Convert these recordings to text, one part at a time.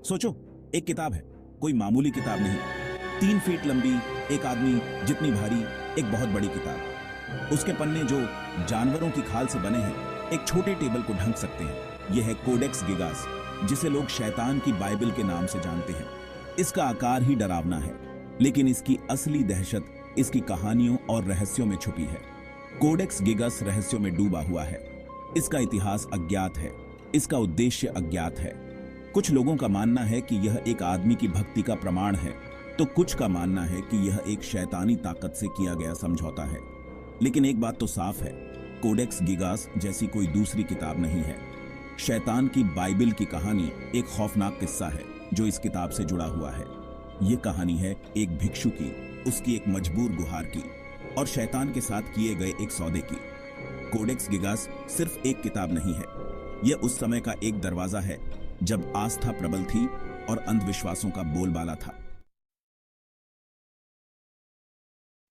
सोचो, एक किताब है, कोई मामूली किताब नहीं। 3 फीट लंबी, एक आदमी जितनी भारी, एक बहुत बड़ी किताब। उसके पन्ने जो जानवरों की खाल से बने हैं, एक छोटे टेबल को ढक सकते हैं। यह है कोडेक्स गिगास, जिसे लोग शैतान की बाइबल के नाम से जानते हैं। इसका आकार ही डरावना है, लेकिन इसकी असली दहशत इसकी कहानियों और रहस्यों में छुपी है। कोडेक्स गिगास रहस्यों में डूबा हुआ है। इसका इतिहास अज्ञात है, इसका उद्देश्य अज्ञात है। कुछ लोगों का मानना है कि यह एक आदमी की भक्ति का प्रमाण है, तो कुछ का मानना है कि यह एक शैतानी ताकत से किया गया समझौता है। लेकिन एक बात तो साफ है, कोडेक्स गिगास जैसी कोई दूसरी किताब नहीं है। शैतान की बाइबल की कहानी एक खौफनाक किस्सा है जो इस किताब से जुड़ा हुआ है। यह कहानी है एक भिक्षु की, उसकी एक मजबूर गुहार की और शैतान के साथ किए गए एक सौदे की। कोडेक्स गिगास सिर्फ एक किताब नहीं है, यह उस समय का एक दरवाजा है जब आस्था प्रबल थी और अंधविश्वासों का बोलबाला था।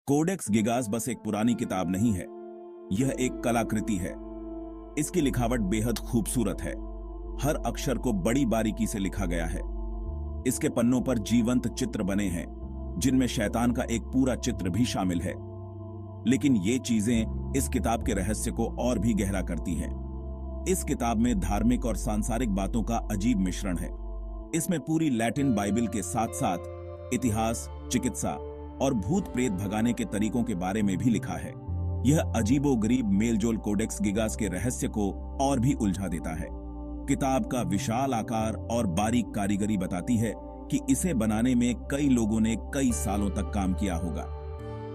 कोडेक्स गिगास बस एक पुरानी किताब नहीं है, यह एक कलाकृति है। इसकी लिखावट बेहद खूबसूरत है। हर अक्षर को बड़ी बारीकी से लिखा गया है। इसके पन्नों पर जीवंत चित्र बने हैं, जिनमें शैतान का एक पूरा चित्र भी शामिल है। लेकिन ये चीजें इस किताब के रहस्य को और भी गहरा करती हैं। इस किताब में धार्मिक और सांसारिक बातों का अजीब मिश्रण है। इसमें पूरी लैटिन बाइबल के साथ साथ इतिहास, चिकित्सा और भूत प्रेत भगाने के तरीकों के बारे में भी लिखा है। यह अजीबोगरीब मेलजोल कोडेक्स गिगास के रहस्य को और भी उलझा देता है। किताब का विशाल आकार और बारीक कारीगरी बताती है कि इसे बनाने में कई लोगों ने कई सालों तक काम किया होगा।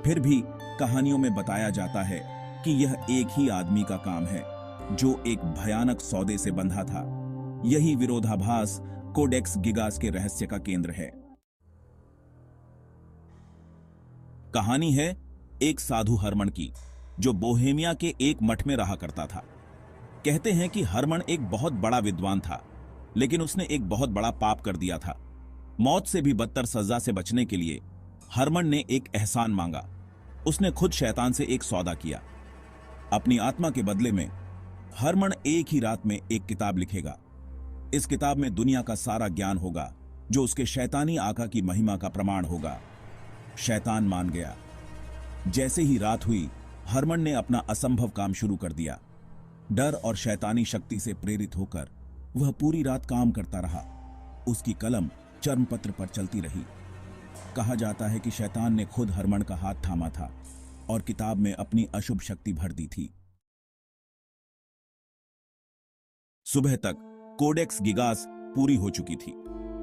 फिर भी कहानियों में बताया जाता है कि यह एक ही आदमी का काम है जो एक भयानक सौदे से बंधा था। यही विरोधाभास कोडेक्स गिगास के रहस्य का केंद्र है। कहानी है एक साधु हरमन की, जो बोहेमिया के एक मठ में रहा करता था। कहते हैं कि हरमन एक बहुत बड़ा विद्वान था, लेकिन उसने एक बहुत बड़ा पाप कर दिया था। मौत से भी बदतर सजा से बचने के लिए हरमन ने एक एहसान मांगा। उसने खुद शैतान से एक सौदा किया। अपनी आत्मा के बदले में हरमन एक ही रात में एक किताब लिखेगा। इस किताब में दुनिया का सारा ज्ञान होगा, जो उसके शैतानी आका की महिमा का प्रमाण होगा। शैतान मान गया। जैसे ही रात हुई, हरमन ने अपना असंभव काम शुरू कर दिया। डर और शैतानी शक्ति से प्रेरित होकर वह पूरी रात काम करता रहा। उसकी कलम चर्मपत्र पर चलती रही। कहा जाता है कि शैतान ने खुद हरमन का हाथ थामा था और किताब में अपनी अशुभ शक्ति भर दी थी। सुबह तक कोडेक्स गिगास पूरी हो चुकी थी।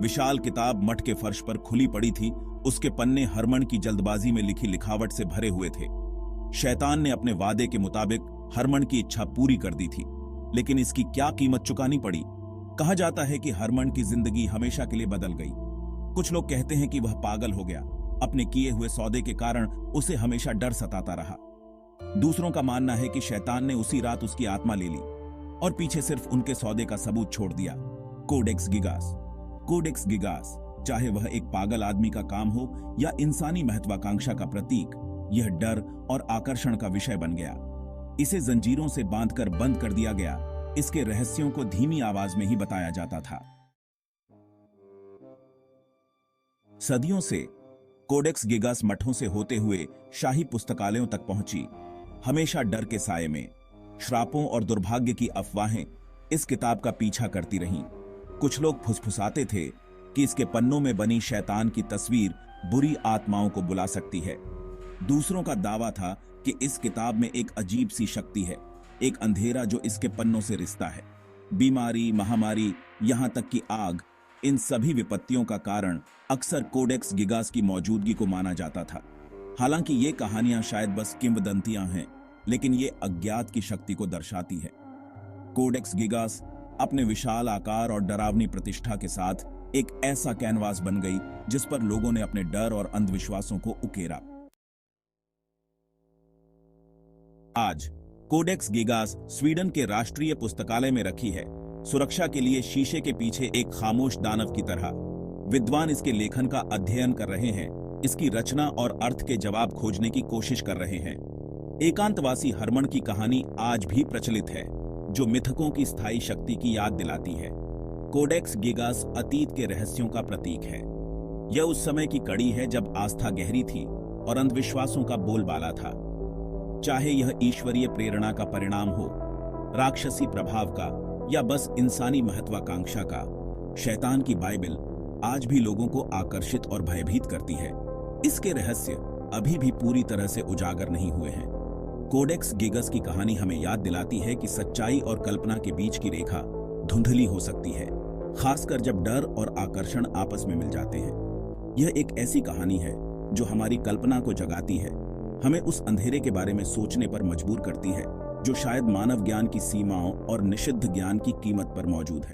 विशाल किताब मठ के फर्श पर खुली पड़ी थी। उसके पन्ने हरमन की जल्दबाजी में लिखी लिखावट से भरे हुए थे। शैतान ने अपने वादे के मुताबिक हरमन की इच्छा पूरी कर दी थी, लेकिन इसकी क्या कीमत चुकानी पड़ी। कहा जाता है कि हरमन की जिंदगी हमेशा के लिए बदल गई। कुछ लोग कहते हैं कि वह पागल हो गया। अपने किए हुए सौदे के कारण उसे हमेशा डर सताता रहा। दूसरों का मानना है कि शैतान ने उसी रात उसकी आत्मा ले ली और पीछे सिर्फ उनके सौदे का सबूत छोड़ दिया। Codex Gigas. कोडेक्स गिगास, चाहे वह एक पागल आदमी का काम हो या इंसानी महत्वाकांक्षा का प्रतीक, यह डर और आकर्षण का विषय बन गया। इसे जंजीरों से बांधकर बंद कर दिया गया। इसके रहस्यों को धीमी आवाज में ही बताया जाता था। सदियों से कोडेक्स गिगास मठों से होते हुए शाही पुस्तकालयों तक पहुंची, हमेशा डर के साये में। श्रापों और दुर्भाग्य की अफवाहें इस किताब का पीछा करती रहीं। कुछ लोग फुसफुसाते थे कि इसके पन्नों में बनी शैतान की तस्वीर बुरी आत्माओं को बुला सकती है। दूसरों का दावा था कि इस किताब में एक अजीब सी शक्ति है, एक अंधेरा जो इसके पन्नों से रिश्ता है। बीमारी, महामारी, यहां तक कि आग, इन सभी विपत्तियों का कारण अक्सर कोडेक्स गिगास की मौजूदगी को माना जाता था। हालांकि ये कहानियां शायद बस किंवदंतियां हैं, लेकिन ये अज्ञात की शक्ति को दर्शाती है। कोडेक्स गिगास अपने विशाल आकार और डरावनी प्रतिष्ठा के साथ एक ऐसा कैनवास बन गई जिस पर लोगों ने अपने डर और अंधविश्वासों को उकेरा। आज कोडेक्स गिगास स्वीडन के राष्ट्रीय पुस्तकालय में रखी है, सुरक्षा के लिए शीशे के पीछे एक खामोश दानव की तरह। विद्वान इसके लेखन का अध्ययन कर रहे हैं, इसकी रचना और अर्थ के जवाब खोजने की कोशिश कर रहे हैं। एकांतवासी हरमन की कहानी आज भी प्रचलित है, जो मिथकों की स्थायी शक्ति की याद दिलाती है। कोडेक्स गिगास अतीत के रहस्यों का प्रतीक है। यह उस समय की कड़ी है जब आस्था गहरी थी और अंधविश्वासों का बोलबाला था। चाहे यह ईश्वरीय प्रेरणा का परिणाम हो, राक्षसी प्रभाव का, या बस इंसानी महत्वाकांक्षा का, शैतान की बाइबल आज भी लोगों को आकर्षित और भयभीत करती है। इसके रहस्य अभी भी पूरी तरह से उजागर नहीं हुए हैं। कोडेक्स गिगस की कहानी हमें याद दिलाती है कि सच्चाई और कल्पना के बीच की रेखा धुंधली हो सकती है, खासकर जब डर और आकर्षण आपस में मिल जाते हैं। यह एक ऐसी कहानी है जो हमारी कल्पना को जगाती है, हमें उस अंधेरे के बारे में सोचने पर मजबूर करती है जो शायद मानव ज्ञान की सीमाओं और निषिद्ध ज्ञान की कीमत पर मौजूद है।